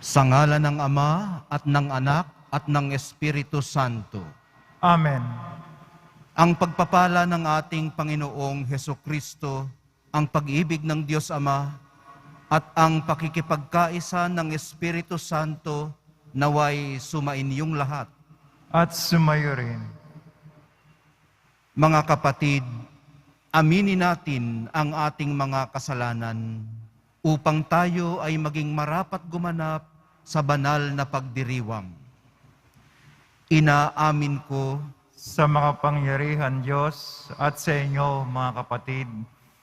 Sa ngalan ng Ama at ng Anak at ng Espiritu Santo. Amen. Ang pagpapala ng ating Panginoong Hesukristo, ang pag-ibig ng Diyos Ama, at ang pakikipagkaisa ng Espiritu Santo naway sumainyong lahat. At sumayo rin. Mga kapatid, aminin natin ang ating mga kasalanan upang tayo ay maging marapat gumanap sa banal na pagdiriwang. Inaamin ko Sa makapangyarihan Diyos at sa inyo mga kapatid,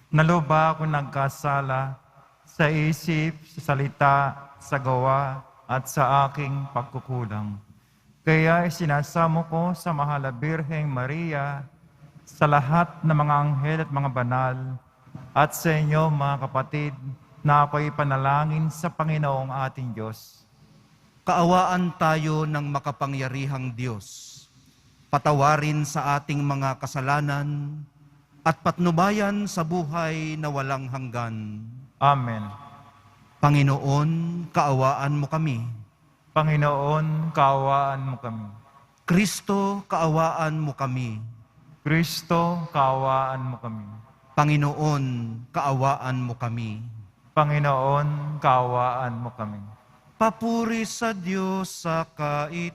na lubha ako nagkasala sa isip, sa salita, sa gawa, at sa aking pagkukulang. Kaya isinasamo ko sa mahal na Birheng Maria, sa lahat ng mga anghel at mga banal, at sa inyo mga kapatid, na ako'y panalangin sa Panginoong ating Diyos. kaawaan tayo ng makapangyarihang Diyos. Patawarin sa ating mga kasalanan at patnubayan sa buhay na walang hanggan. Amen. Panginoon, kaawaan mo kami. Panginoon, kaawaan mo kami. Kristo, kaawaan mo kami. Kristo, kaawaan mo kami. Panginoon, kaawaan mo kami. Panginoon, kaawaan mo kami. Papuri sa Diyos sa kaitaasan.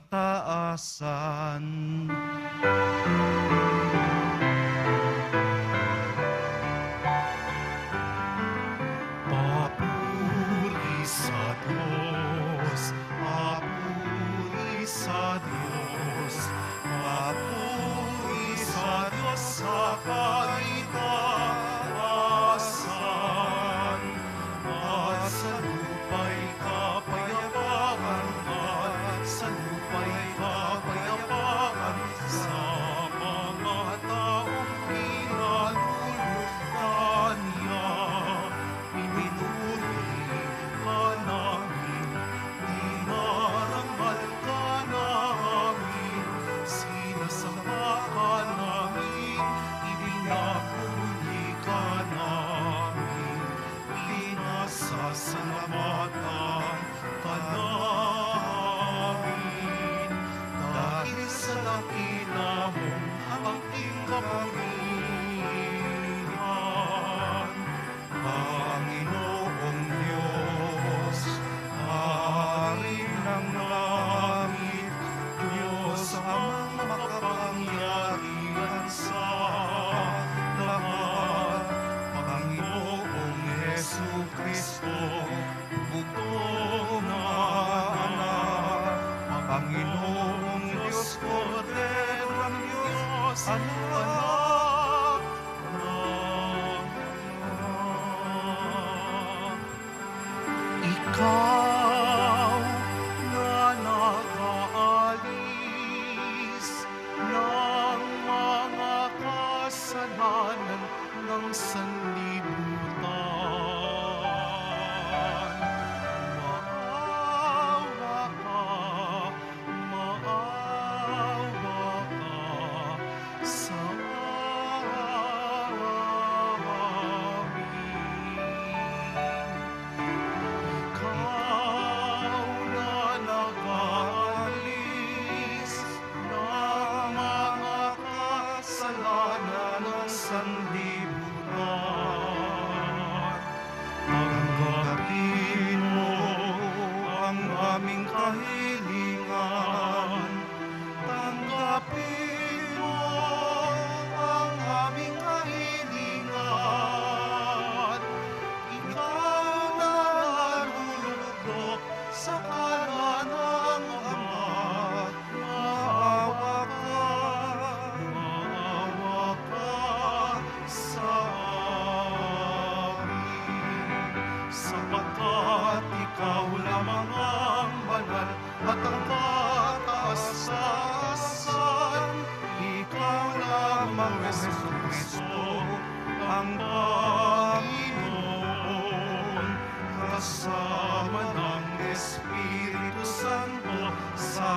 Papuri sa Diyos, papuri sa Diyos, papuri sa Diyos sa kaitaasan. At sa lupa'y kapayapaan, at sa lupa'y kapayapaan, sa mga taong kinalulugtan niya. Pinuri ka namin, dinarangal ka namin, sinasamba ka namin, ibinapuri ka namin, pinasasalamatan ka namin. Dahil sa dakila mong aking kapangyarihan, Panginoong Diyos, Hari ng langit, Diyos ang makapangyarihan sa lahat. Panginoong Hesukristo, bugtong na anak, Panginoong Diyos, Kordero ng Diyos, anak ng Ikaw na nakaalis ng mga kasalanan ng sanlibutan. Maawa ka sa amin. Ikaw na nag-aalis ng mga kasalanan ng sanlibutan. Tanggapin mo ang aming kahilingan. Tanggapin mo ang aming kahilingan. Ikaw na nalulugdok sa kanan ng Ama. Maawa ka sa amin. Sapagkat ikaw lamang ang banal at ang kataasan. Ikaw lamang, Jesucristo, ang Panginoon, kasama ng Espiritu Santo sa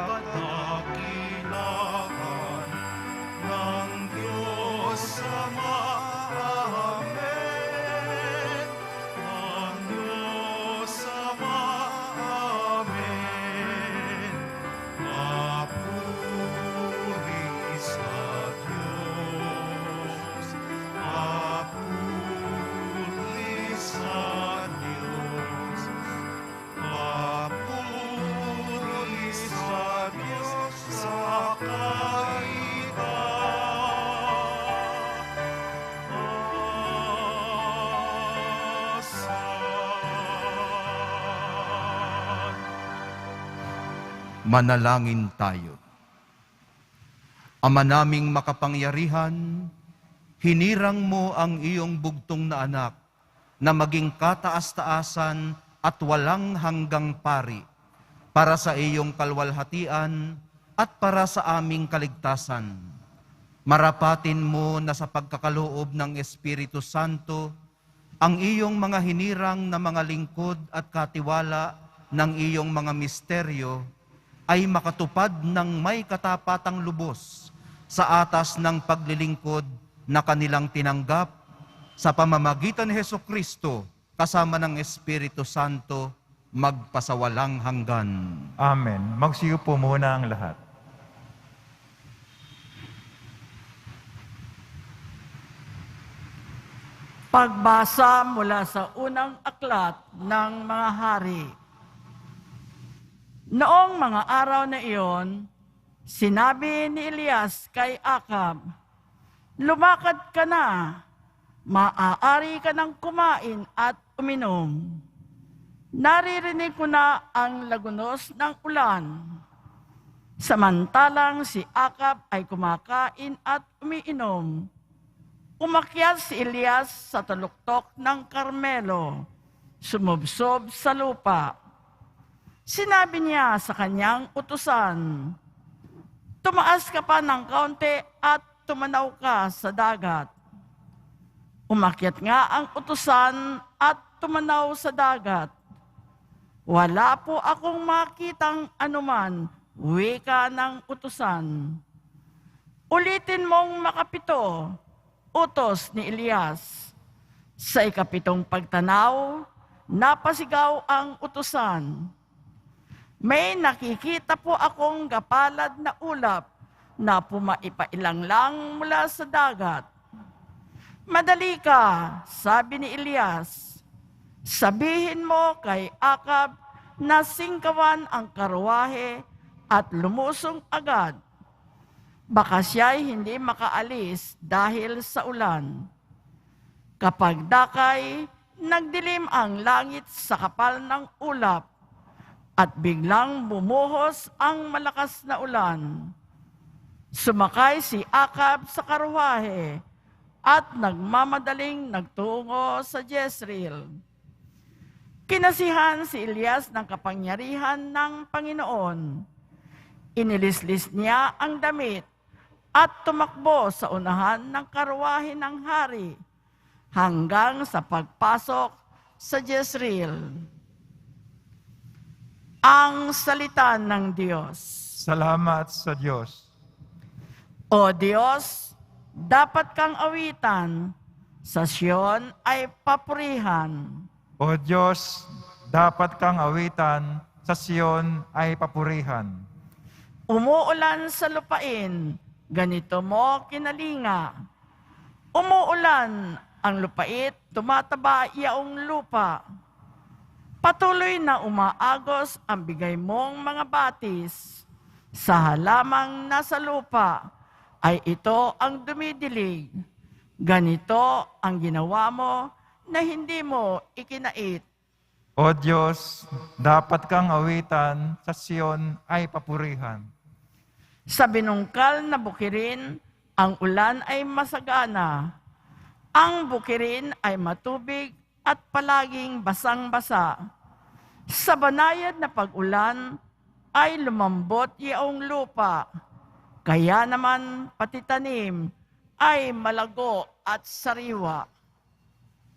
kadakilaan ng Diyos Ama. Amen. Ng Diyos Ama. Manalangin tayo. Ama naming makapangyarihan, hinirang mo ang iyong bugtong na anak na maging kataas-taasan at walang hanggang pari para sa iyong kalwalhatian at para sa aming kaligtasan. Marapatin mo na sa pagkakaloob ng Espiritu Santo, ang iyong mga hinirang na mga lingkod at katiwala ng iyong mga misteryo ay makatupad ng may katapatang lubos sa atas ng paglilingkod na kanilang tinanggap sa pamamagitan ni Hesukristo kasama ng Espiritu Santo magpasawalang hanggan. Amen. Magsiyo po muna ang lahat. Pagbasa mula sa unang aklat ng mga hari. Noong mga araw na iyon, sinabi ni Elias kay Akab, "Lumakad ka na, maaari ka nang kumain at uminom. Naririnig ko na ang lagunos ng ulan." Samantalang si Akab ay kumakain at umiinom, umakyat si Elias sa taluktok ng Karmelo, sumubsob sa lupa. Sinabi niya sa kanyang utusan, "Tumaas ka pa ng kaunti at tumanaw ka sa dagat." Umakyat nga ang utusan at tumanaw sa dagat. "Wala po akong makitang anuman," wika ng utusan. "Ulitin mong makapito," utos ni Elias. Sa ikapitong pagtanaw, napasigaw ang utusan, "May nakikita po akong gapalad na ulap na pumaipailang lang mula sa dagat." "Madali ka," sabi ni Elias. "Sabihin mo kay Akab na singkawan ang karwahe at lumusong agad. Baka siya'y hindi makaalis dahil sa ulan." Kapag dakay, nagdilim ang langit sa kapal ng ulap at biglang bumuhos ang malakas na ulan. Sumakay si Akab sa karwahe at nagmamadaling nagtungo sa Jezreel. Kinasihan si Elias ng kapangyarihan ng Panginoon. Inilislis niya ang damit at tumakbo sa unahan ng karwahe ng hari hanggang sa pagpasok sa Jezreel. Ang salita ng Diyos. Salamat sa Diyos. O Diyos, dapat kang awitan, sa Siyon ay papurihan. O Diyos, dapat kang awitan, sa Siyon ay papurihan. Umuulan sa lupain, ganito mo kinalinga. Umuulan ang lupait, tumataba iyaong lupa. Patuloy na umaagos ang bigay mong mga batis. Sa halamang nasa lupa ay ito ang dumidilig. Ganito ang ginawa mo na hindi mo ikinait. O Diyos, dapat kang awitan, sa Siyon ay papurihan. Sa binungkal na bukirin, ang ulan ay masagana. Ang bukirin ay matubig at palaging basang-basa. Sa banayad na pag-ulan ay lumambot iyong lupa. Kaya naman pati tanim ay malago at sariwa.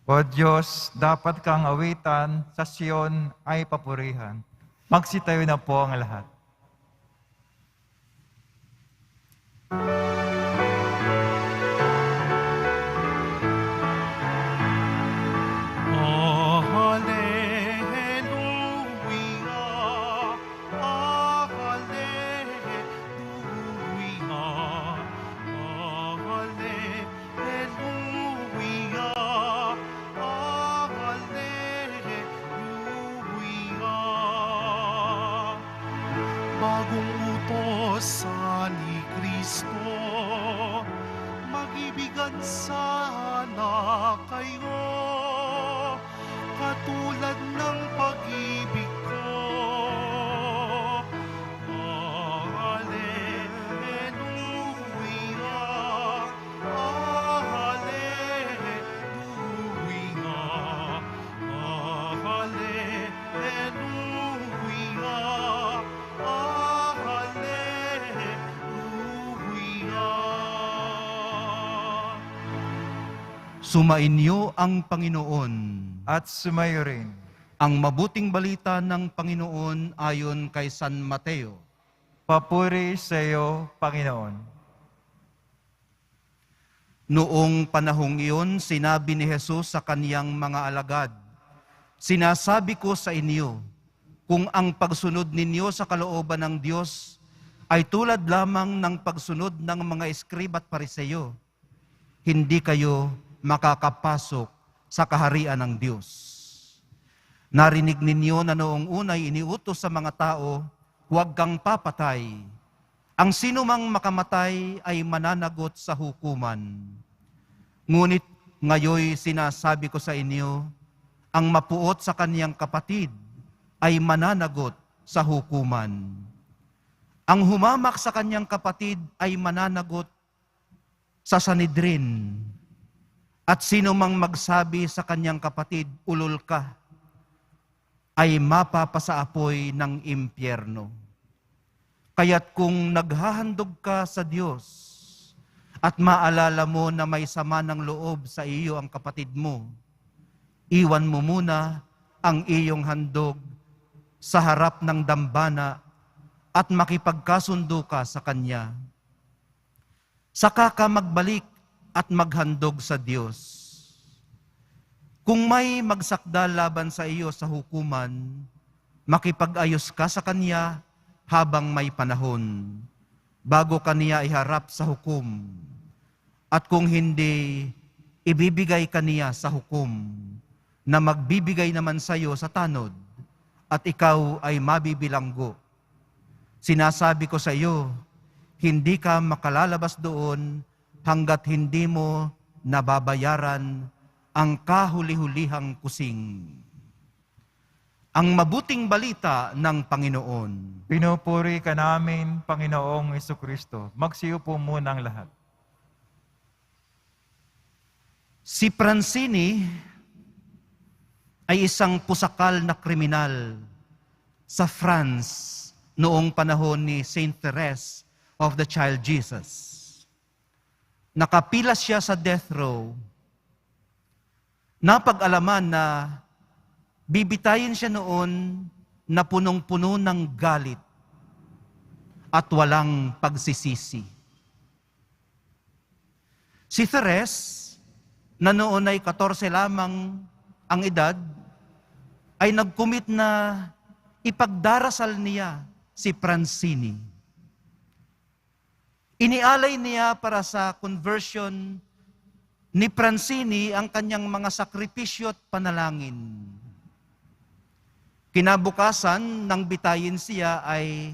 O Diyos, dapat kang awitan, sa Siyon ay papurihan. Magsitayo na po ang lahat. Bagong utos ni Kristo, mag-ibigan sana kayo, katulad ng pag-ibig ko. Sumainyo ang Panginoon. At sumayo rin. Ang mabuting balita ng Panginoon ayon kay San Mateo. Papuri sa iyo, Panginoon. Noong panahong iyon, sinabi ni Jesus sa kaniyang mga alagad, "Sinasabi ko sa inyo, kung ang pagsunod ninyo sa kalooban ng Diyos ay tulad lamang ng pagsunod ng mga eskriba at pariseyo, hindi kayo makakapasok sa kaharian ng Diyos. Narinig ninyo na noong unay iniutos sa mga tao, huwag kang papatay. Ang sino mang makamatay ay mananagot sa hukuman. Ngunit ngayoy sinasabi ko sa inyo, ang mapuot sa kaniyang kapatid ay mananagot sa hukuman. Ang humamak sa kaniyang kapatid ay mananagot sa Sanhedrin. At sino mang magsabi sa kaniyang kapatid, ulol ka, ay mapapasaapoy ng impyerno. Kaya't kung naghahandog ka sa Diyos at maalala mo na may sama ng loob sa iyo ang kapatid mo, iwan mo muna ang iyong handog sa harap ng dambana at makipagkasundo ka sa Kanya. Saka ka magbalik at maghandog sa Diyos. Kung may magsakdal laban sa iyo sa hukuman, makipag-ayos ka sa kanya habang may panahon, bago kaniya iharap sa hukom. At kung hindi, ibibigay kaniya sa hukom, na magbibigay naman sa iyo sa tanod, at ikaw ay mabibilanggo. Sinasabi ko sa iyo, hindi ka makalalabas doon hanggat hindi mo nababayaran ang kahuli-hulihang kusing. Ang mabuting balita ng Panginoon. Pinupuri ka namin, Panginoong Jesucristo. Magsiupo muna ang lahat. Si Francini ay isang pusakal na kriminal sa France noong panahon ni Saint Therese of the Child Jesus. Nakapila siya sa death row. Napag-alaman na bibitayin siya noon na punong-puno ng galit at walang pagsisisi. Si Therese, na noon ay 14 lamang ang edad, ay nagkumit na ipagdarasal niya si Francini. Inialay niya para sa conversion ni Francini ang kanyang mga sakripisyo at panalangin. Kinabukasan nang bitayin siya ay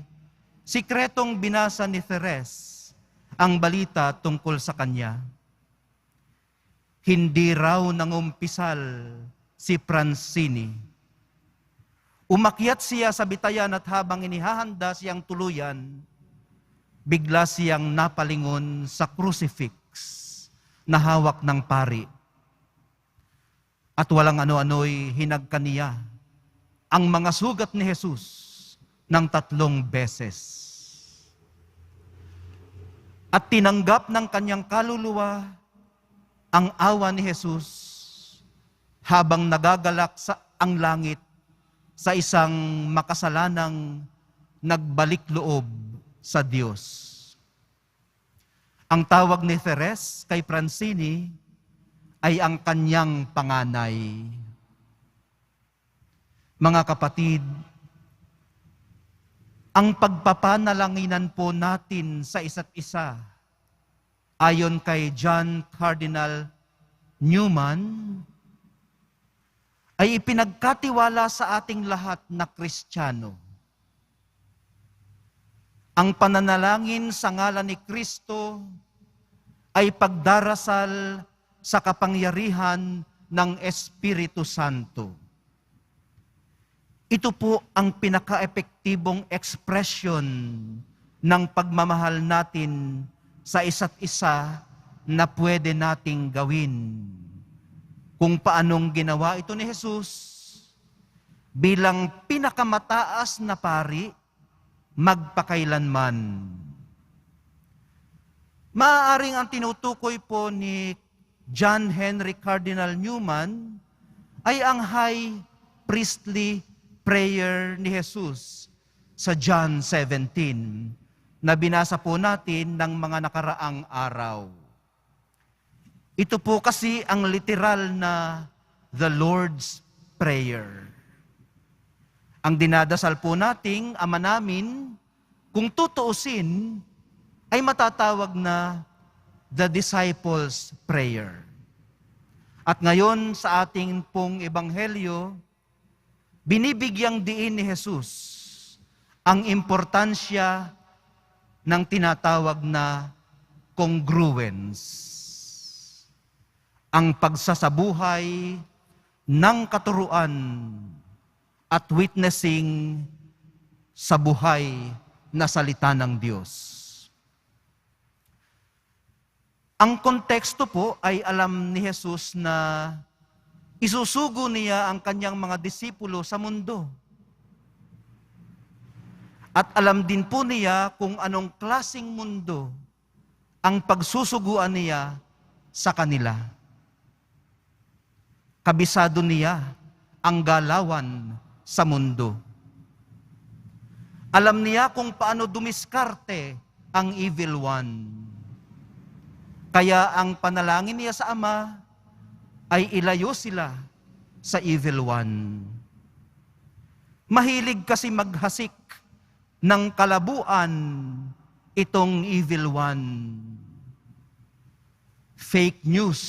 sikretong binasa ni Therese ang balita tungkol sa kanya. Hindi raw nangumpisal si Francini. Umakyat siya sa bitayan at habang inihahanda siyang tuluyan, bigla siyang napalingon sa crucifix na hawak ng pari. At walang ano-ano'y hinagkan niya ang mga sugat ni Jesus ng 3 beses. At tinanggap ng kanyang kaluluwa ang awa ni Jesus habang nagagalak sa ang langit sa isang makasalanang nagbalik loob sa Diyos. Ang tawag ni Therese kay Francini ay ang kanyang panganay. Mga kapatid, ang pagpapanalanginan po natin sa isa't isa, ayon kay John Cardinal Newman, ay ipinagkatiwala sa ating lahat na Kristiyano. Ang pananalangin sa ngalan ni Kristo ay pagdarasal sa kapangyarihan ng Espiritu Santo. Ito po ang pinaka-epektibong ekspresyon ng pagmamahal natin sa isa't isa na pwede nating gawin. Kung paanong ginawa ito ni Jesus bilang pinakamataas na pari magpakailanman. Maaaring ang tinutukoy po ni John Henry Cardinal Newman ay ang high priestly prayer ni Jesus sa John 17 na binasa po natin ng mga nakaraang araw. Ito po kasi ang literal na the Lord's Prayer. Ang dinadasal po nating Ama namin, kung tutuusin, ay matatawag na the Disciples' Prayer. At ngayon sa ating pong ebanghelyo, binibigyang diin ni Jesus ang importansya ng tinatawag na congruence. Ang pagsasabuhay ng katuruan at witnessing sa buhay na salita ng Diyos. Ang konteksto po ay alam ni Jesus na isusugo niya ang kanyang mga disipulo sa mundo. At alam din po niya kung anong klaseng mundo ang pagsusuguan niya sa kanila. Kabisado niya ang galawan sa mundo. Alam niya kung paano dumiskarte ang evil one. Kaya ang panalangin niya sa Ama ay ilayo sila sa evil one. Mahilig kasi maghasik ng kalabuan itong evil one. Fake news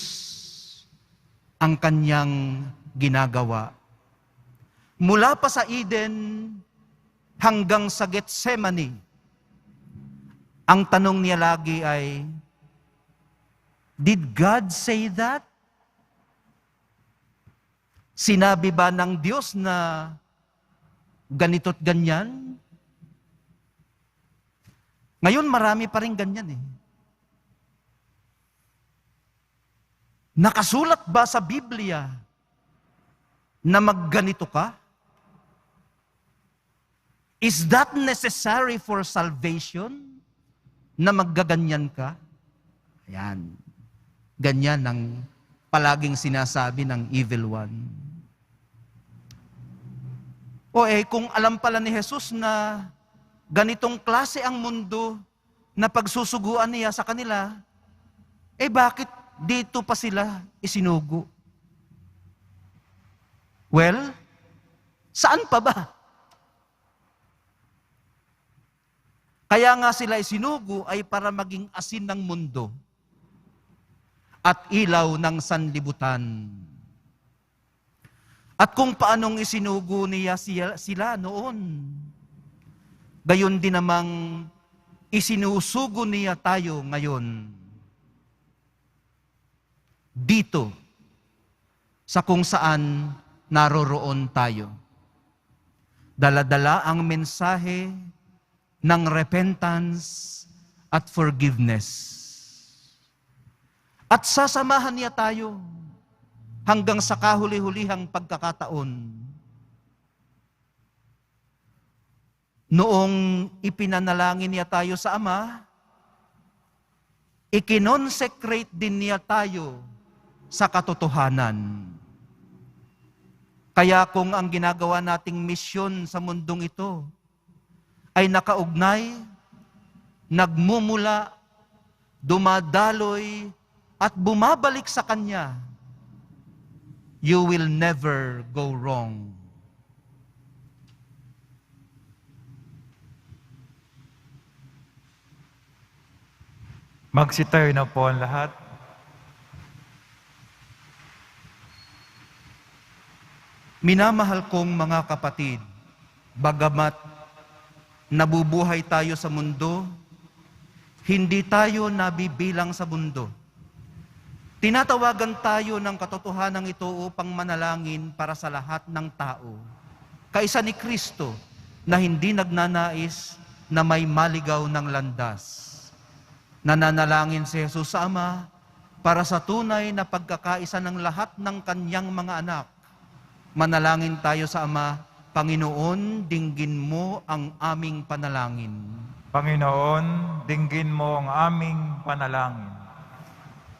ang kanyang ginagawa. Mula pa sa Eden hanggang sa Gethsemane, ang tanong niya lagi ay, did God say that? Sinabi ba ng Diyos na ganito't ganyan? Ngayon marami pa rin ganyan eh. Nakasulat ba sa Biblia na magganito ka? Is that necessary for salvation? Na maggaganyan ka? Ayan. Ganyan ang palaging sinasabi ng evil one. O kung alam pala ni Jesus na ganitong klase ang mundo na pagsusuguan niya sa kanila, bakit dito pa sila isinugo? Well, saan pa ba? Kaya nga sila isinugo ay para maging asin ng mundo at ilaw ng sanlibutan. At kung paanong isinugo niya sila noon, gayon din namang isinusugo niya tayo ngayon. Dito, sa kung saan naroroon tayo. Dala-dala ang mensahe ng repentance at forgiveness. At sasamahan niya tayo hanggang sa kahuli-hulihang pagkakataon. Noong ipinanalangin niya tayo sa Ama, ikinonsecrate din niya tayo sa katotohanan. Kaya kung ang ginagawa nating misyon sa mundong ito ay nakaugnay, nagmumula, dumadaloy, at bumabalik sa Kanya, you will never go wrong. Magsitayo na po ang lahat. Minamahal kong mga kapatid, bagamat nabubuhay tayo sa mundo, hindi tayo nabibilang sa mundo. Tinatawagan tayo ng katotohanan ito upang manalangin para sa lahat ng tao, kaisa ni Kristo na hindi nagnanais na may maligaw ng landas. Nananalangin si Jesus sa Ama para sa tunay na pagkakaisa ng lahat ng Kanyang mga anak. Manalangin tayo sa Ama, Panginoon, dinggin mo ang aming panalangin. Panginoon, dinggin mo ang aming panalangin.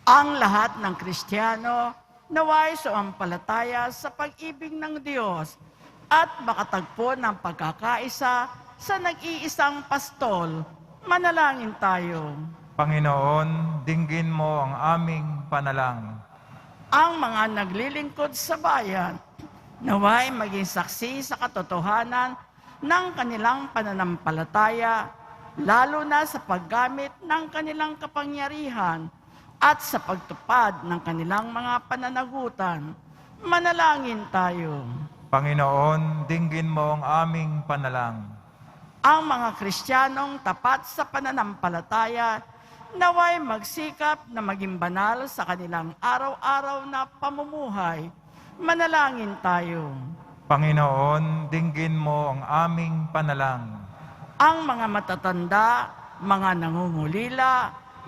Ang lahat ng Kristiyano naway sumampalataya sa pag-ibig ng Diyos at makatagpo ng pagkakaisa sa nag-iisang pastol. Manalangin tayo. Panginoon, dinggin mo ang aming panalangin. Ang mga naglilingkod sa bayan naway maging saksi sa katotohanan ng kanilang pananampalataya, lalo na sa paggamit ng kanilang kapangyarihan at sa pagtupad ng kanilang mga pananagutan. Manalangin tayo. Panginoon, dinggin mo ang aming panalangin. Ang mga Kristiyanong tapat sa pananampalataya naway magsikap na maging banal sa kanilang araw-araw na pamumuhay. Manalangin tayo. Panginoon, dinggin mo ang aming panalangin. Ang mga matatanda, mga nangungulila,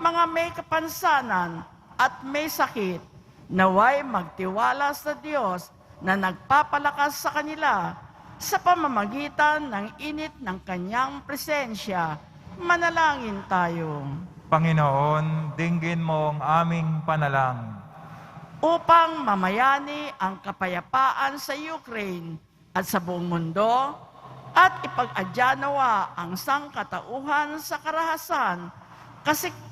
mga may kapansanan at may sakit, naway magtiwala sa Diyos na nagpapalakas sa kanila sa pamamagitan ng init ng kanyang presensya. Manalangin tayo. Panginoon, dinggin mo ang aming panalangin. Upang mamayani ang kapayapaan sa Ukraine at sa buong mundo at ipag-adya nawa ang sangkatauhan sa karahasan,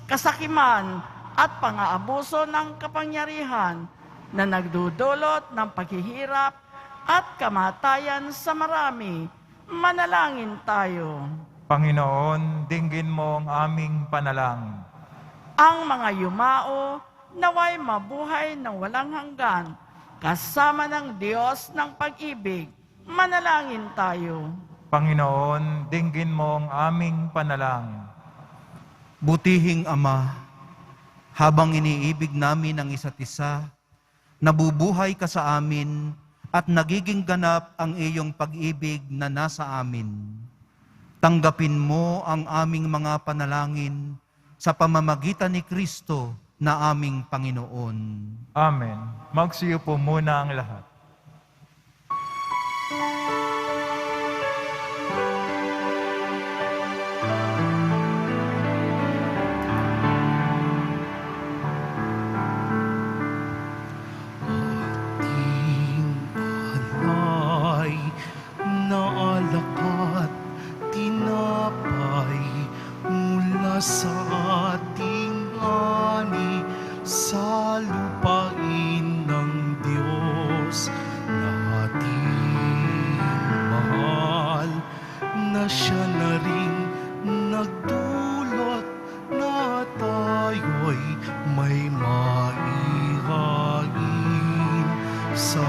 kasakiman at pang-aabuso ng kapangyarihan na nagdudulot ng paghihirap at kamatayan sa marami. Manalangin tayo. Panginoon, dinggin mo ang aming panalangin. Ang mga yumao naway mabuhay ng walang hanggan kasama ng Diyos ng pag-ibig. Manalangin tayo. Panginoon, dinggin mo ang aming panalangin. Butihing Ama, habang iniibig namin ang isa't isa, nabubuhay ka sa amin at nagiging ganap ang iyong pag-ibig na nasa amin. Tanggapin mo ang aming mga panalangin sa pamamagitan ni Kristo na aming Panginoon. Amen. Magsiyo po muna ang lahat. Ating alay na alak at tinapay mula sa ating ani sa lupain ng Diyos nating mahal, na siya na rin nagdulot na tayo'y may maihain sa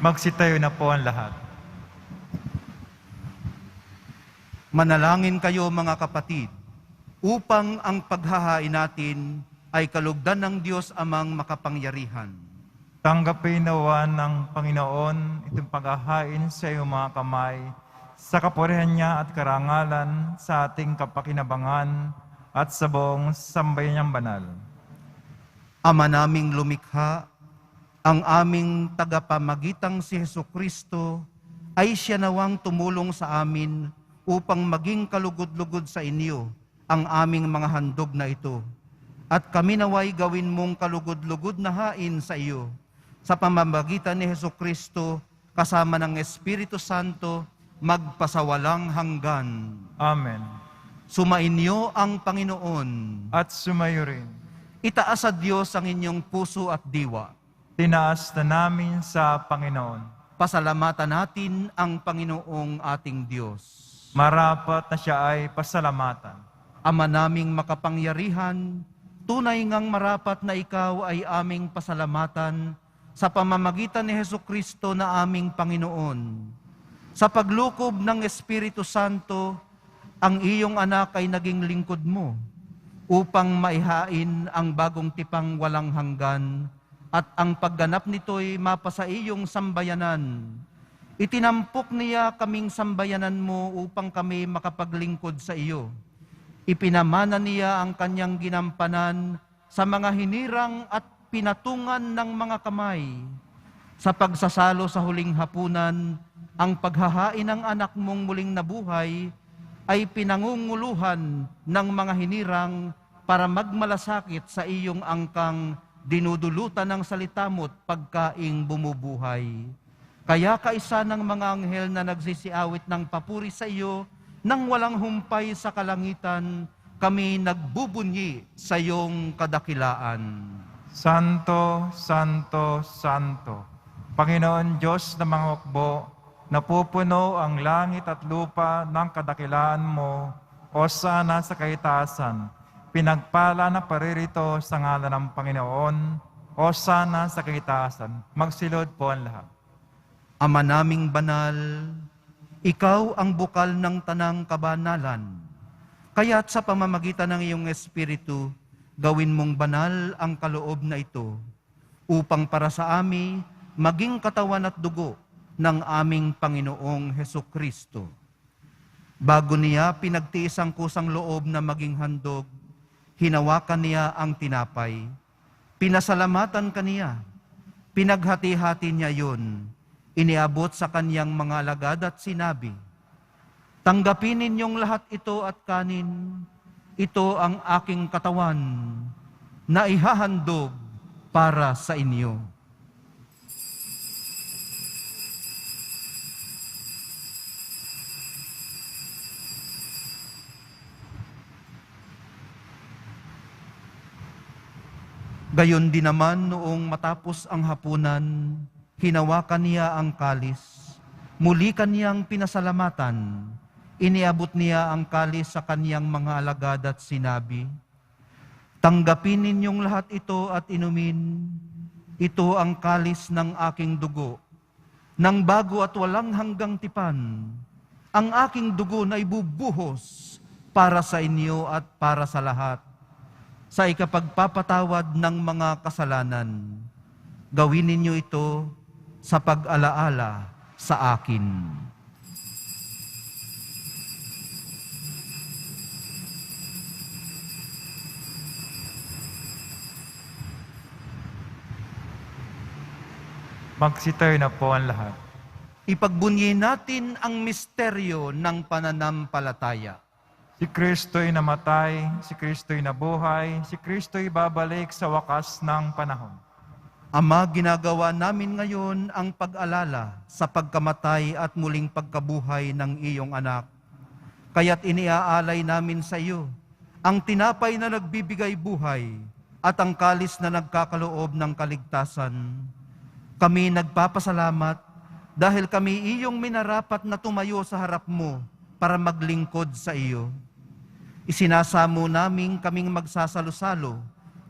Magsitayo na po ang lahat. Manalangin kayo mga kapatid, upang ang paghahain natin ay kalugdan ng Diyos Amang makapangyarihan. Tanggapin nawa ng Panginoon itong paghahain sa iyong mga kamay, sa kapurihan niya at karangalan sa ating kapakinabangan at sa buong sambayan niyang banal. Ama naming lumikha, ang aming tagapamagitang si Hesukristo ay siya nawang tumulong sa amin upang maging kalugod-lugod sa inyo ang aming mga handog na ito. At kami naway gawin mong kalugod-lugod na hain sa iyo sa pamamagitan ni Hesukristo kasama ng Espiritu Santo magpasawalang hanggan. Amen. Sumainyo ang Panginoon. At sumayo rin. Itaas sa Diyos ang inyong puso at diwa. Tinaas na namin sa Panginoon. Pasalamatan natin ang Panginoong ating Diyos. Marapat na siya ay pasalamatan. Ama naming makapangyarihan, tunay ngang marapat na ikaw ay aming pasalamatan sa pamamagitan ni Hesukristo na aming Panginoon. Sa paglukob ng Espiritu Santo, ang iyong anak ay naging lingkod mo upang maihain ang bagong tipang walang hanggan at ang pagganap nito'y mapasa iyong sambayanan. Itinampok niya kaming sambayanan mo upang kami makapaglingkod sa iyo. Ipinamana niya ang kanyang ginampanan sa mga hinirang at pinatungan ng mga kamay. Sa pagsasalo sa huling hapunan, ang paghahain ng anak mong muling nabuhay ay pinangunguluhan ng mga hinirang para magmalasakit sa iyong angkang dinudulutan ng salita mo't pagkaing bumubuhay. Kaya kaisa ng mga anghel na nagsisiawit ng papuri sa iyo, nang walang humpay sa kalangitan, kami nagbubunyi sa iyong kadakilaan. Santo, Santo, Santo, Panginoon Diyos ng mga hukbo, napupuno ang langit at lupa ng kadakilaan mo, o sana sa kaitaasan. Pinagpala na paririto sa ngalan ng Panginoon, o sana sa kaitaasan. Magsilod po ang lahat. Ama naming banal, ikaw ang bukal ng tanang kabanalan. Kaya't sa pamamagitan ng iyong Espiritu, gawin mong banal ang kaloob na ito, upang para sa amin maging katawan at dugo ng aming Panginoong Hesukristo. Bago niya pinagtiis ang kusang loob na maging handog, hinawakan niya ang tinapay. Pinasalamatan kaniya. Pinaghati-hati niya yun. Iniabot sa kaniyang mga alagad at sinabi, "Tanggapin ninyong lahat ito at kanin. Ito ang aking katawan na ihahandog para sa inyo." Gayon din naman noong matapos ang hapunan, hinawakan niya ang kalis, muli kaniyang pinasalamatan, iniabot niya ang kalis sa kaniyang mga alagad at sinabi, "Tanggapin ninyong lahat ito at inumin, ito ang kalis ng aking dugo, ng bago at walang hanggang tipan, ang aking dugo na ibubuhos para sa inyo at para sa lahat, sa ikapagpapatawad ng mga kasalanan. Gawin ninyo ito sa pag-alaala sa akin." Magsitayo na po ang lahat. Ipagbunyi natin ang misteryo ng pananampalataya. Si Kristo'y namatay, si Kristo'y nabuhay, si Kristo'y babalik sa wakas ng panahon. Ama, ginagawa namin ngayon ang pag-alala sa pagkamatay at muling pagkabuhay ng iyong anak. Kaya't iniaalay namin sa iyo ang tinapay na nagbibigay buhay at ang kalis na nagkakaloob ng kaligtasan. Kami nagpapasalamat dahil kami iyong minarapat na tumayo sa harap mo para maglingkod sa iyo. Isinasamo namin kaming magsasalo-salo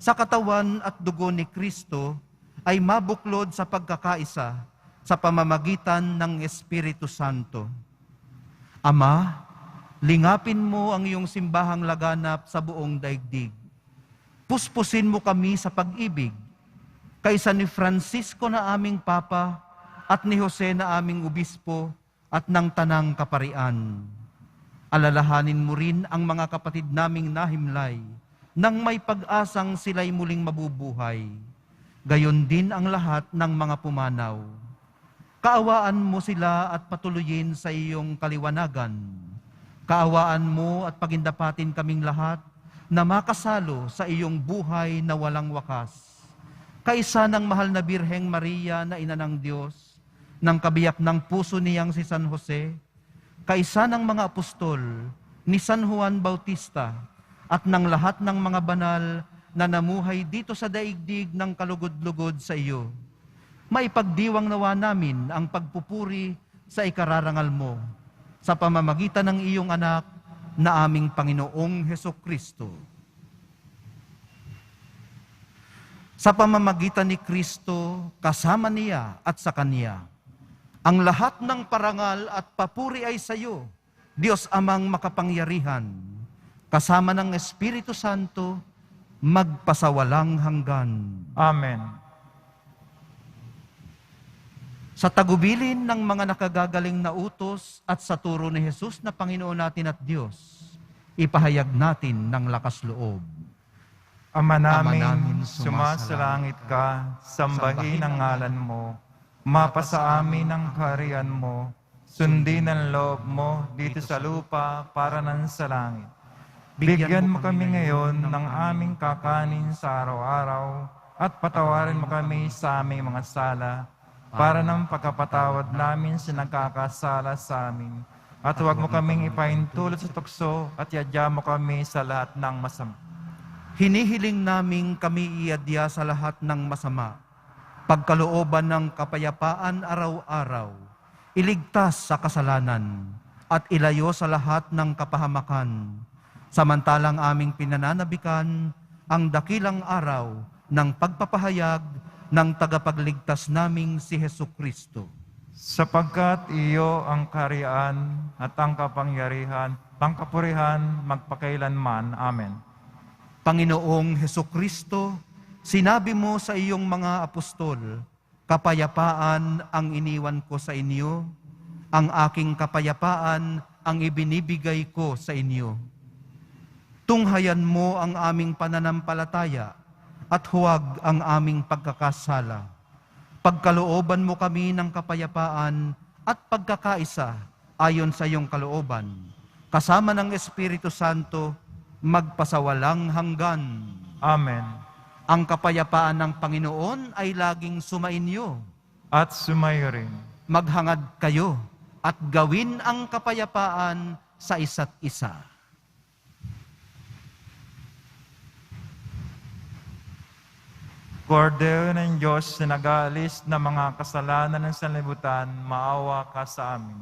sa katawan at dugo ni Kristo ay mabuklod sa pagkakaisa sa pamamagitan ng Espiritu Santo. Ama, lingapin mo ang iyong simbahang laganap sa buong daigdig. Puspusin mo kami sa pag-ibig, kaysa ni Francisco na aming Papa at ni Jose na aming Obispo at ng Tanang Kaparian. Alalahanin mo rin ang mga kapatid naming nahimlay nang may pag-asang sila'y muling mabubuhay. Gayon din ang lahat ng mga pumanaw. Kaawaan mo sila at patuloyin sa iyong kaliwanagan. Kaawaan mo at pagindapatin kaming lahat na makasalo sa iyong buhay na walang wakas. Kaisa ng mahal na Birheng Maria na ina ng Diyos, ng kabiyak ng puso niyang si San Jose, kaisa ng mga apostol, ni San Juan Bautista, at ng lahat ng mga banal na namuhay dito sa daigdig ng kalugod-lugod sa iyo. Maipagdiwang nawa namin ang pagpupuri sa ikararangal mo, sa pamamagitan ng iyong anak na aming Panginoong Hesukristo. Sa pamamagitan ni Kristo, kasama niya at sa Kanya, ang lahat ng parangal at papuri ay sa iyo, Diyos Amang makapangyarihan, kasama ng Espiritu Santo, magpasawalang hanggan. Amen. Sa tagubilin ng mga nakagagaling na utos at sa turo ni Jesus na Panginoon natin at Diyos, ipahayag natin ng lakas loob. Ama namin, namin, sumasalangit ka, sambahin ang ngalan mo, mapasa amin ang kaharian mo, sundin ang loob mo dito sa lupa para nan sa langit. Bigyan mo kami ngayon ng aming kakanin sa araw-araw at patawarin mo kami sa aming mga sala para ng pagkapatawad namin sa nagkakasala sa amin. At huwag mo kaming ipahintulot sa tukso at yadya mo kami sa lahat ng masama. Hinihiling naming kami iadya sa lahat ng masama, pagkalooban ng kapayapaan araw-araw, iligtas sa kasalanan, at ilayo sa lahat ng kapahamakan, samantalang aming pinananabikan ang dakilang araw ng pagpapahayag ng tagapagligtas naming si Hesukristo. Sapagkat iyo ang kaharian at ang kapangyarihan, pangkapurihan, magpakailanman. Amen. Panginoong Hesukristo, sinabi mo sa iyong mga apostol, kapayapaan ang iniwan ko sa inyo, ang aking kapayapaan ang ibinibigay ko sa inyo. Tunghayan mo ang aming pananampalataya at huwag ang aming pagkakasala. Pagkalooban mo kami ng kapayapaan at pagkakaisa ayon sa iyong kalooban, kasama ng Espiritu Santo, magpasawalang hanggan. Amen. Ang kapayapaan ng Panginoon ay laging sumainyo. At sumayo rin. Maghangad kayo at gawin ang kapayapaan sa isa't isa. Kordero ng Diyos na nag-aalis ng mga kasalanan ng sanlibutan, maawa ka sa amin.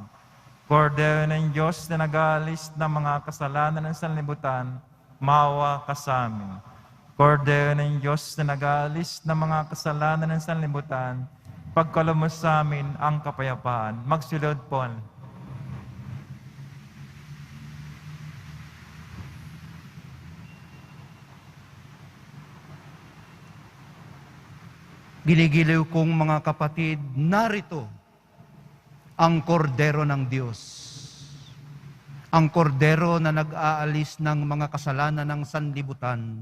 Kordero ng Diyos na nag-aalis ng mga kasalanan ng sanlibutan, maawa ka sa amin. Kordero ng Diyos na nag-aalis ng mga kasalanan ng sanlibutan, pagkaloob sa amin ang kapayapaan. Magsulod po. Giligiliw kong mga kapatid, narito ang kordero ng Diyos. Ang kordero na nag-aalis ng mga kasalanan ng sanlibutan.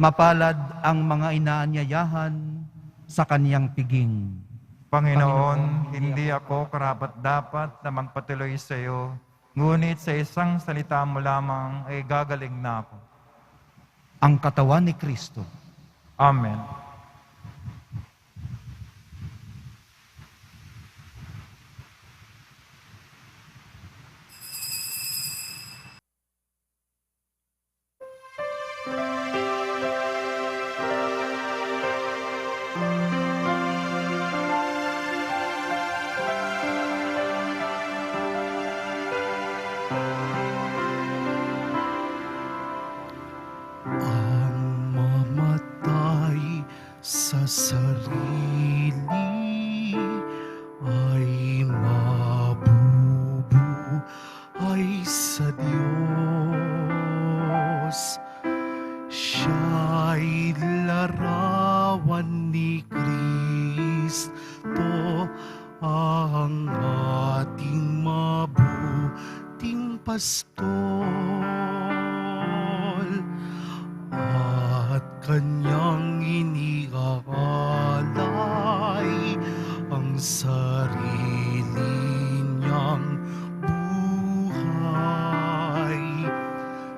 Mapalad ang mga inaanyayahan sa kaniyang piging. Panginoon, hindi ako karapat-dapat na magpatuloy sa iyo, ngunit sa isang salita mo lamang ay gagaling na ako. Ang katawan ni Kristo. Amen. Ang mamatay sa sarili ay mabubuhay sa Diyos. Siya'y larawan ni Kristo, ang ating mabuting pastol. At kanyang iniaalay ang sarili niyang buhay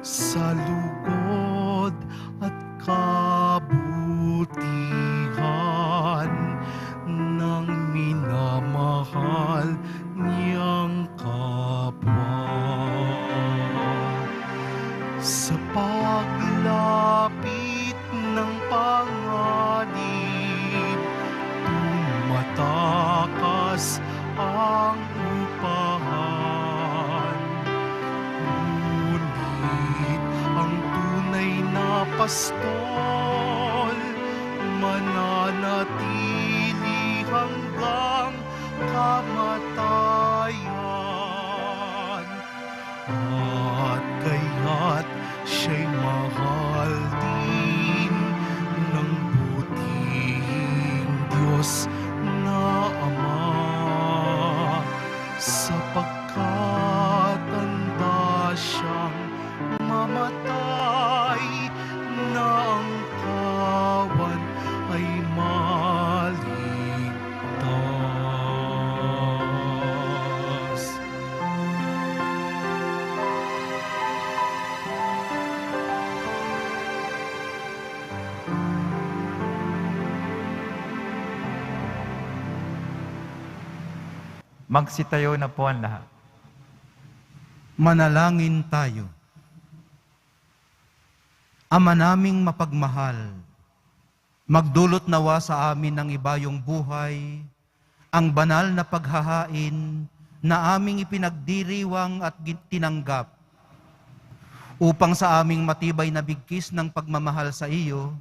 sa lugod at kabutihan ng minamahal niyang kapwa. Sa paglapit ng panganib, tumatakas ang upahan. Ngunit ang tunay na pastol, mananatili hanggang kamatayan. At kaya't siya'y mahal din ng buting Diyos na Ama, sapagkat handa siyang Magsitayo na po ang lahat. Manalangin tayo. Ama naming mapagmahal, magdulot nawa sa amin ng ibayong buhay, ang banal na paghahain na aming ipinagdiriwang at tinanggap, upang sa aming matibay na bigkis ng pagmamahal sa iyo,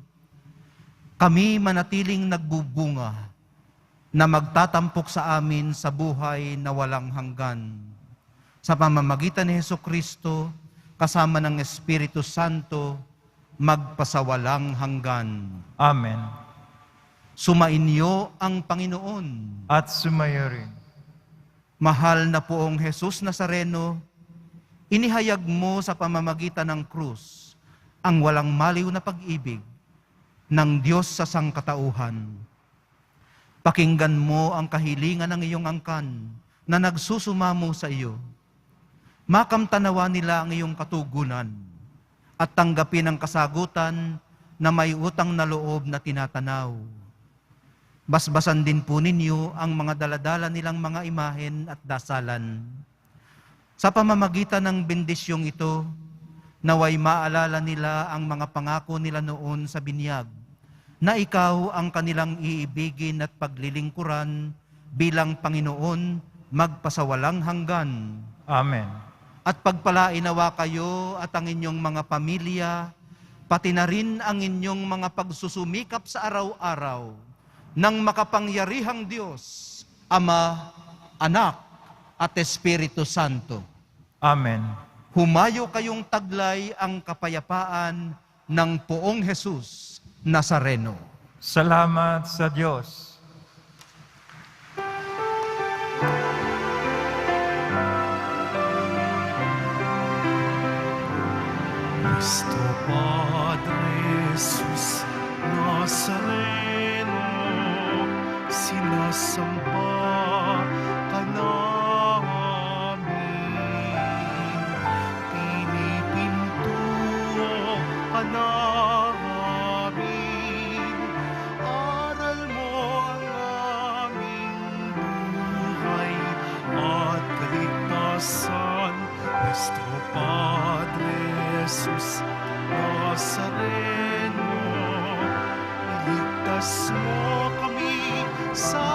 kami manatiling nagbubunga na magtatampok sa amin sa buhay na walang hanggan. Sa pamamagitan ni Hesukristo, kasama ng Espiritu Santo, magpasawalang hanggan. Amen. Sumainyo ang Panginoon. At sumayo rin. Mahal na poong Jesus Nazareno, inihayag mo sa pamamagitan ng krus ang walang maliw na pag-ibig ng Diyos sa sangkatauhan. Pakinggan mo ang kahilingan ng iyong angkan na nagsusumamo sa iyo. Makamtanawa nila ang iyong katugunan at tanggapin ang kasagutan na may utang na loob na tinatanaw. Basbasan din po ninyo ang mga daladala nilang mga imahen at dasalan. Sa pamamagitan ng bendisyong ito, naway maalala nila ang mga pangako nila noon sa binyag, na ikaw ang kanilang iibigin at paglilingkuran bilang Panginoon magpasawalang hanggan. Amen. At pagpalain nawa kayo at ang inyong mga pamilya, pati na rin ang inyong mga pagsusumikap sa araw-araw ng makapangyarihang Diyos, Ama, Anak, at Espiritu Santo. Amen. Humayo kayong taglay ang kapayapaan ng poong Jesus Nazareno. Salamat sa Diyos. Cristo Padre Jesus Nazareno, sinasamba ka namin, pinipintuo ka namin, aral mo ang aming buhay at kaligtasan. Cristo Padre Jesus Nazareno, iligtas mo kami sa